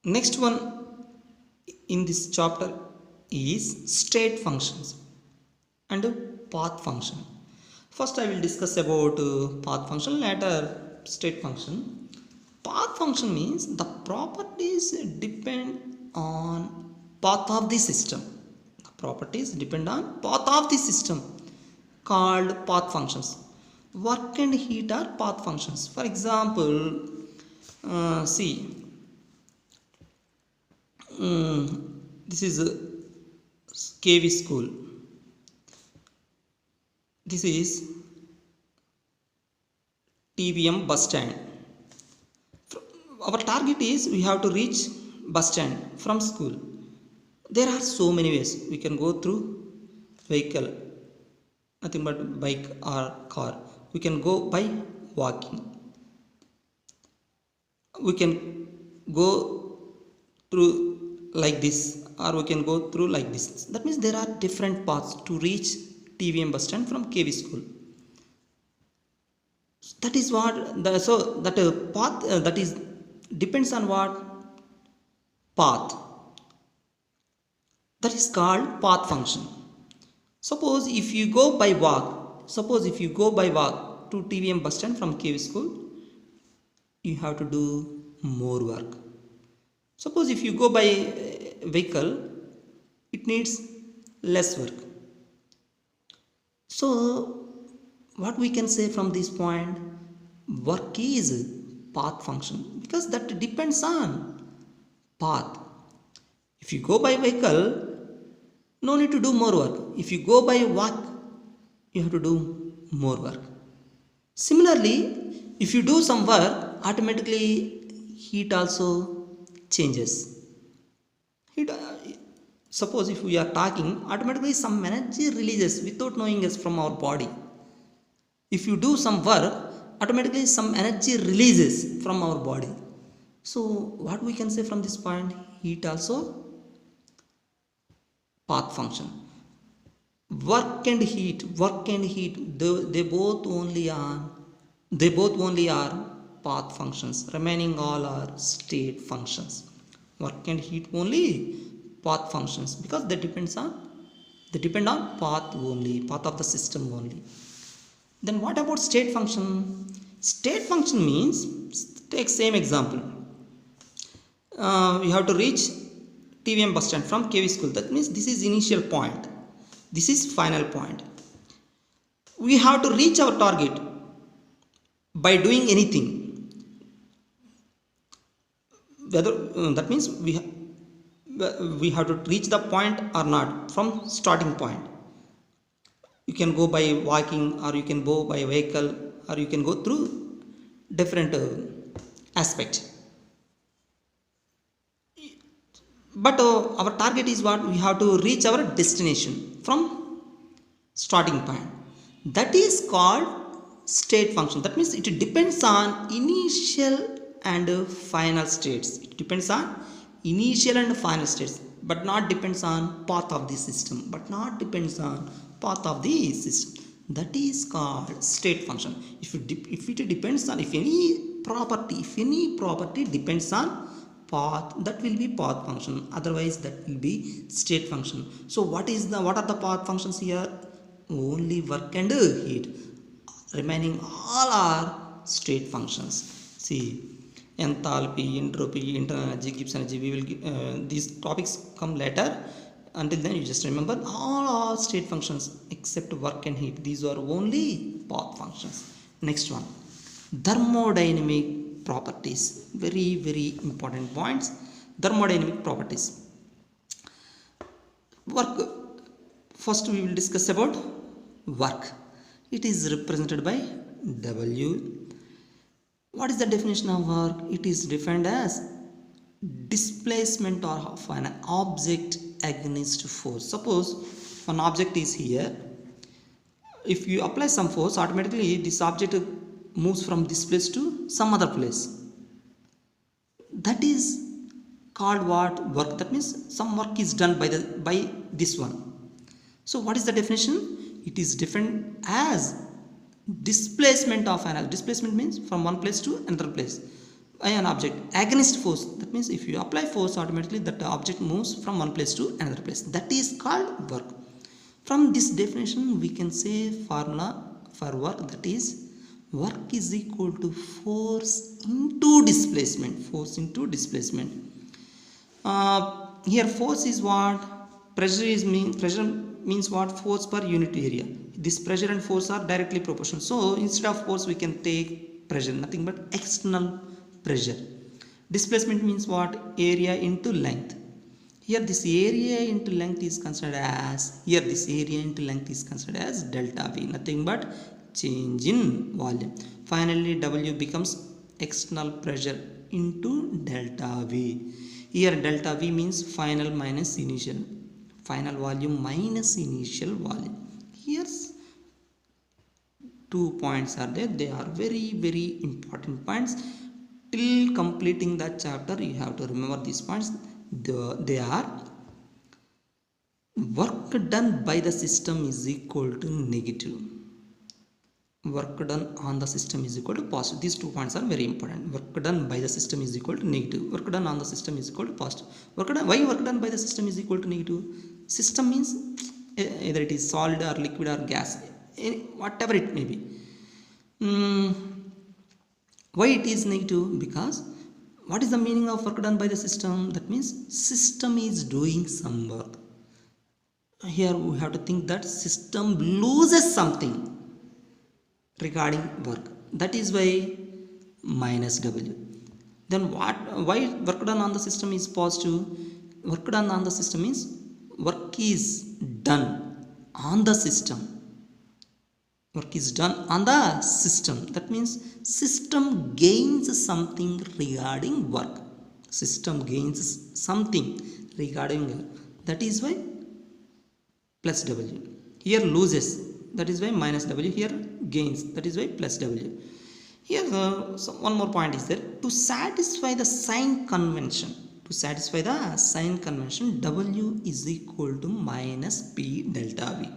Next one in this chapter is state functions and path function. First I will discuss about path function, later state function. Path function means the properties depend on path of the system. The properties depend on path of the system called path functions. Work and heat are path functions. For example, see, this is a KV school. This is TVM bus stand. Our target is we have to reach bus stand from school. There are so many ways. We can go through vehicle, nothing but bike or car. We can go by walking. We can go through like this, or we can go through like this. That means there are different paths to reach TVM bus stand from KV school. That is what so that path that is depends on what path, that is called path function. Suppose if you go by walk, to TVM bus stand from KV school, you have to do more work. Suppose if you go by vehicle, it needs less work. So what we can say from this point, work is path function because that depends on path. If you go by vehicle, no need to do more work. If you go by walk, you have to do more work. Similarly, if you do some work, automatically heat also changes. Heat, suppose if we are talking, automatically some energy releases without knowing us from our body. If you do some work, automatically some energy releases from our body. So what we can say from this point, heat also path function. Work and heat, they both only are path functions. Remaining all are state functions. Work and heat only path functions because they depend on path only, path of the system only. Then what about state function? State function means, take same example. We have to reach TVM bus stand from KV school. That means this is initial point, this is final point. We have to reach our target by doing anything. Whether that means we have to reach the point or not from starting point. You can go by walking, or you can go by vehicle, or you can go through different aspect. But our target is what? We have to reach our destination from starting point. That is called state function. That means it depends on initial and final states. It depends on initial and final states, but not depends on path of the system, path of the system. That is called state function. If it depends on, if any property depends on path, that will be path function. Otherwise that will be state function. So what are the path functions here? Only work and heat. Remaining all are state functions. See, enthalpy, entropy, internal energy, Gibbs energy, we will these topics come later. Until then, you just remember all are state functions except work and heat. These are only path functions. Next one, thermodynamic properties. Very, very important points. Thermodynamic properties. Work. First, we will discuss about work. It is represented by W. What is the definition of work? It is defined as displacement of an object against force. Suppose an object is here. If you apply some force, automatically this object moves from this place to some other place. That is called what? Work. That means some work is done by this one. So what is the definition? It is defined as displacement of an object. Displacement means from one place to another place. by an object against force. That means if you apply force, automatically that object moves from one place to another place. That is called work. From this definition we can say formula for work, that is work is equal to force into displacement. Force into displacement. Here force is what? Pressure means what? Force per unit area. This pressure and force are directly proportional. So instead of force we can take pressure, nothing but external pressure. Displacement means what? Area into length. Here this area into length is considered as, delta V, nothing but change in volume. Finally W becomes external pressure into delta V. Here delta V means final minus initial, final volume minus initial volume. Here's 2 points are there. They are very very important points. Till completing that chapter you have to remember these points. They are: work done by the system is equal to negative, work done on the system is equal to positive. These 2 points are very important. Work done by the system is equal to negative, work done on the system is equal to positive. Why work done by the system is equal to negative? System means either it is solid or liquid or gas, whatever it may be. Why it is negative? Because what is the meaning of work done by the system? That means system is doing some work. Here we have to think that system loses something regarding work. That is why minus W. Then why work done on the system is positive? Work done on the system means work is done on the system. Work is done on the system. That means system gains something regarding work. System gains something regarding work. That is why plus W. Here loses. That is why minus W. Here gains. That is why plus W. Here one more point is there. To satisfy the sign convention, W is equal to minus P delta V.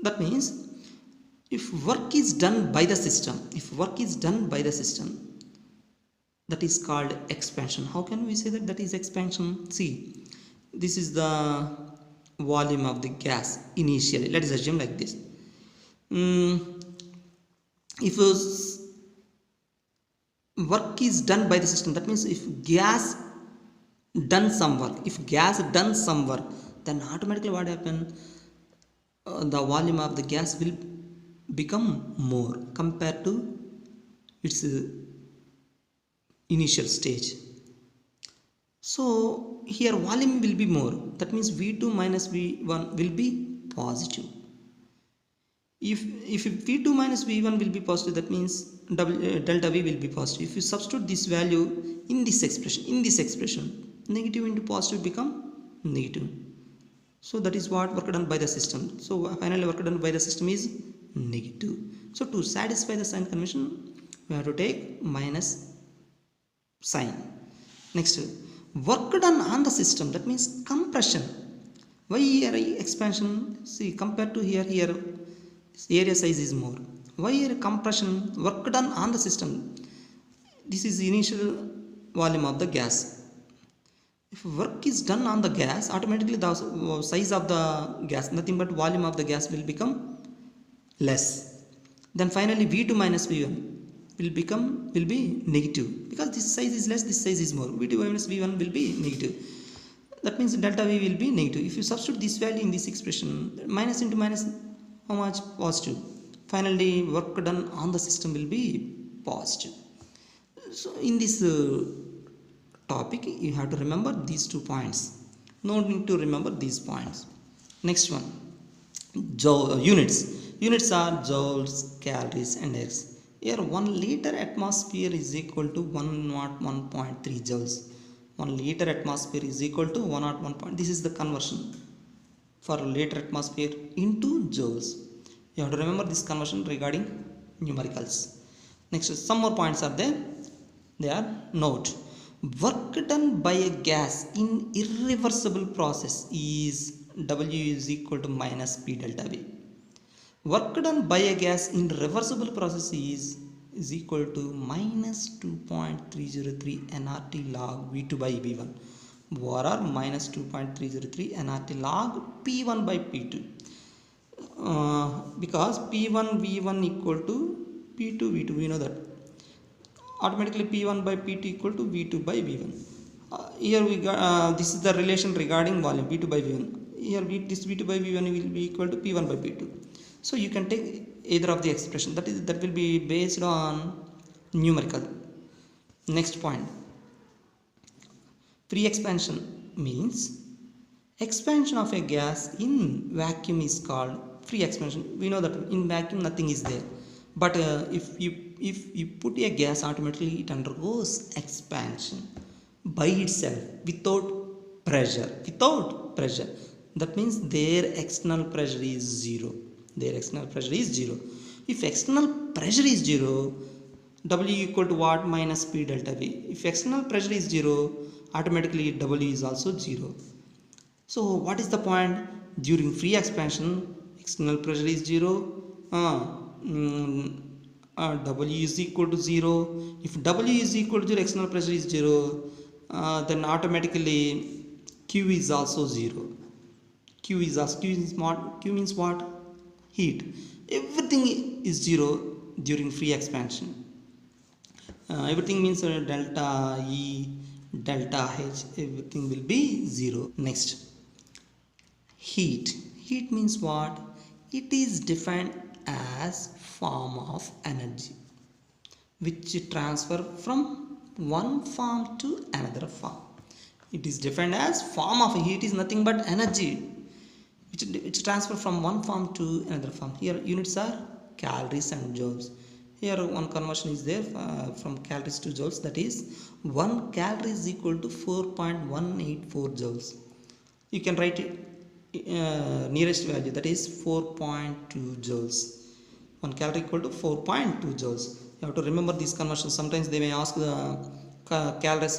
That means if work is done by the system, that is called expansion. How can we say that is expansion? See, this is the volume of the gas initially. Let us assume like this. If work is done by the system, that means if gas done some work, then automatically what happen? The volume of the gas will become more compared to its initial stage. So here volume will be more. That means V2 minus V1 will be positive. If V2 minus V1 will be positive, that means delta V will be positive. If you substitute this value in this expression, negative into positive become negative. So that is what work done by the system. So finally work done by the system is negative. So to satisfy the sign convention we have to take minus sign. Next, work done on the system, that means compression. Why here expansion? See, compared to here area size is more. Why here compression? Work done on the system. This is initial volume of the gas. If work is done on the gas, automatically the size of the gas, nothing but volume of the gas will become less. Then finally V2 minus V1 will be negative, because this size is less, this size is more. V2 minus V1 will be negative. That means delta V will be negative. If you substitute this value in this expression, minus into minus, how much? Positive. Finally work done on the system will be positive. So in this topic you have to remember these 2 points. No need to remember these points. Next one, units. Units are joules, calories and X. Here 1 liter atmosphere is equal to 101.3 joules. 1 liter atmosphere is equal to 101. This is the conversion for liter atmosphere into joules. You have to remember this conversion regarding numericals. Next, some more points are there. They are: note, work done by a gas in irreversible process is W is equal to minus P delta V. Work done by a gas in reversible process is is equal to minus 2.303 nRT log V2 by V1, or minus 2.303 nRT log P1 by P2. Because P1 V1 equal to P2 V2, we know that automatically P1 by P2 equal to V2 by V1. Here we got this is the relation regarding volume V2 by V1. Here this V2 by V1 will be equal to P1 by P2. So you can take either of the expression, that will be based on numerical. Next point, free expansion means expansion of a gas in vacuum is called free expansion. We know that in vacuum nothing is there, but if you put a gas, automatically it undergoes expansion by itself without pressure. That means their external pressure is zero. If external pressure is zero, W equal to what? Minus P delta V. If external pressure is zero, automatically W is also zero. So what is the point? During free expansion, external pressure is zero, W is equal to 0. If W is equal to 0, external pressure is 0, then automatically Q is also 0. Q means what? Heat. Everything is 0 during free expansion. Everything means delta E, delta H, everything will be 0. Next, heat. Heat means what? It is defined as form of energy which transfer from one form to another form. It is defined as form of heat is nothing but energy which transfer from one form to another form. Here units are calories and joules. Here one conversion is there from calories to joules, that is 1 calorie is equal to 4.184 joules. You can write it nearest value, that is 4.2 joules. 1 calorie equal to 4.2 joules. You have to remember these conversions. Sometimes they may ask the calories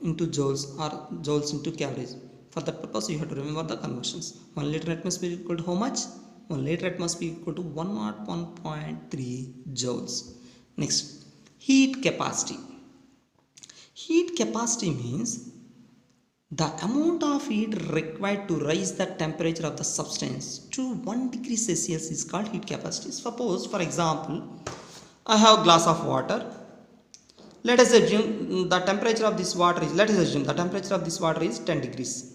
into joules or joules into calories. For that purpose, you have to remember the conversions. 1 liter atmosphere equal to how much? 1 liter atmosphere equal to 101.3 joules. Next, heat capacity. Heat capacity means the amount of heat required to raise the temperature of the substance to 1 degree Celsius is called heat capacity. Suppose, for example, I have a glass of water. Let us assume the temperature of this water is 10 degrees.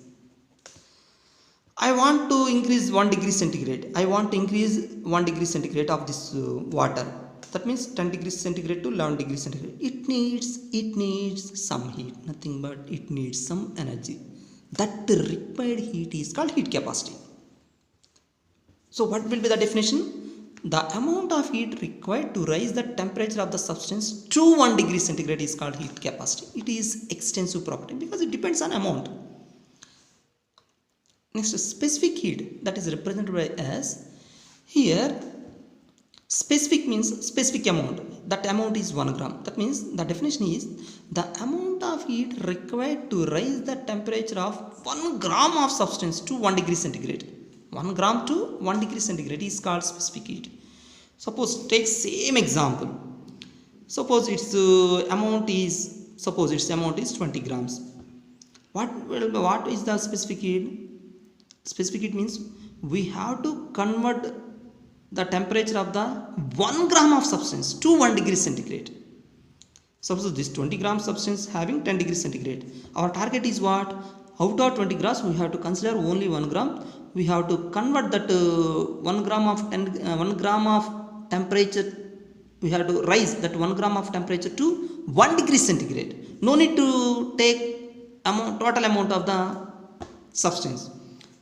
I want to increase 1 degree centigrade. of this water. That means 10 degrees centigrade to 11 degrees centigrade. It needs some heat, nothing but it needs some energy. That required heat is called heat capacity. So what will be the definition? The amount of heat required to raise the temperature of the substance to 1 degree centigrade is called heat capacity. It is extensive property because it depends on amount. Next, specific heat, that is represented by S. Here specific means specific amount. That amount is 1 gram. That means the definition is the amount of heat required to raise the temperature of 1 gram of substance to 1 degree centigrade. 1 gram to 1 degree centigrade is called specific heat. Suppose take same example. Suppose its amount is 20 grams. What is the specific heat? Specific heat means we have to convert the temperature of the 1 gram of substance to 1 degree centigrade. Suppose this 20 gram substance having 10 degree centigrade. Our target is what? Out of 20 grams, we have to consider only 1 gram. We have to convert that 1 gram of temperature. We have to raise that 1 gram of temperature to 1 degree centigrade. No need to take total amount of the substance.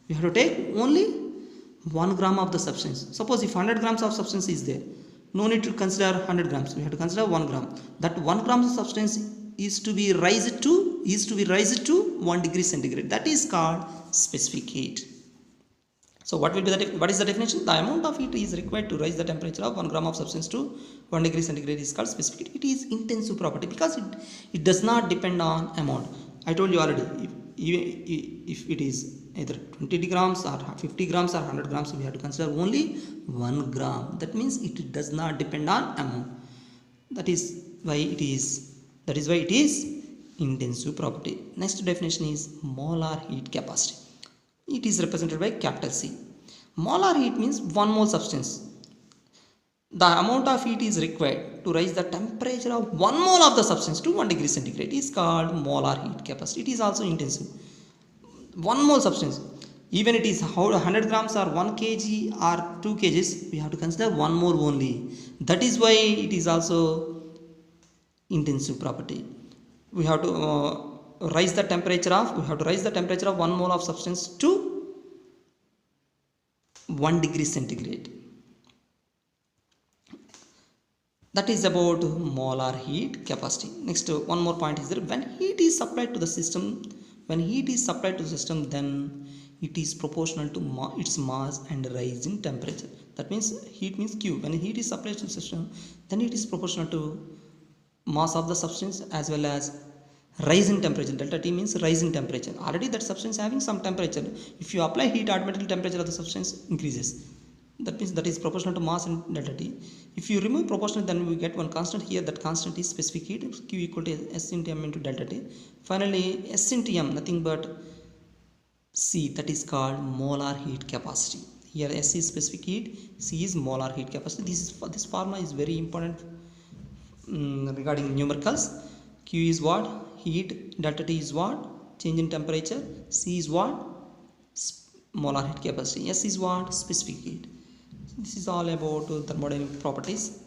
We have to take only 1 gram of the substance. Suppose if 100 grams of substance is there, no need to consider 100 grams. We have to consider 1 gram. That 1 gram of substance is to be raised to 1 degree centigrade. That is called specific heat. So what is the definition? The amount of heat is required to raise the temperature of 1 gram of substance to 1 degree centigrade is called specific heat. It is intensive property because it does not depend on amount. I told you already, if it is either 20 grams or 50 grams or 100 grams, we have to consider only 1 gram. That means it does not depend on amount. That is why it is intensive property. Next definition is molar heat capacity. It is represented by capital C. Molar heat means 1 mole substance. The amount of heat is required to raise the temperature of 1 mole of the substance to 1 degree centigrade is called molar heat capacity. It is also intensive. 1 mole substance, even it is 100 grams or 1 kg or 2 kgs, we have to consider 1 mole only. That is why it is also intensive property. We have to raise the temperature of 1 mole of substance to 1 degree centigrade. That is about molar heat capacity. Next, one more point is that when heat is supplied to the system, then it is proportional to its mass and rise in temperature. That means heat means Q. When heat is supplied to the system, then it is proportional to mass of the substance as well as rise in temperature. Delta T means rise in temperature. Already that substance having some temperature. If you apply heat, automatically temperature of the substance increases. That means that is proportional to mass and delta T. If you remove proportional, then we get one constant here. That constant is specific heat. Q equal to S into M into delta T. Finally, S into M, nothing but C, that is called molar heat capacity. Here S is specific heat, C is molar heat capacity. This formula is very important regarding numericals. Q is what? Heat. Delta T is what? Change in temperature. C is what? Molar heat capacity. S is what? Specific heat. This is all about thermodynamic properties.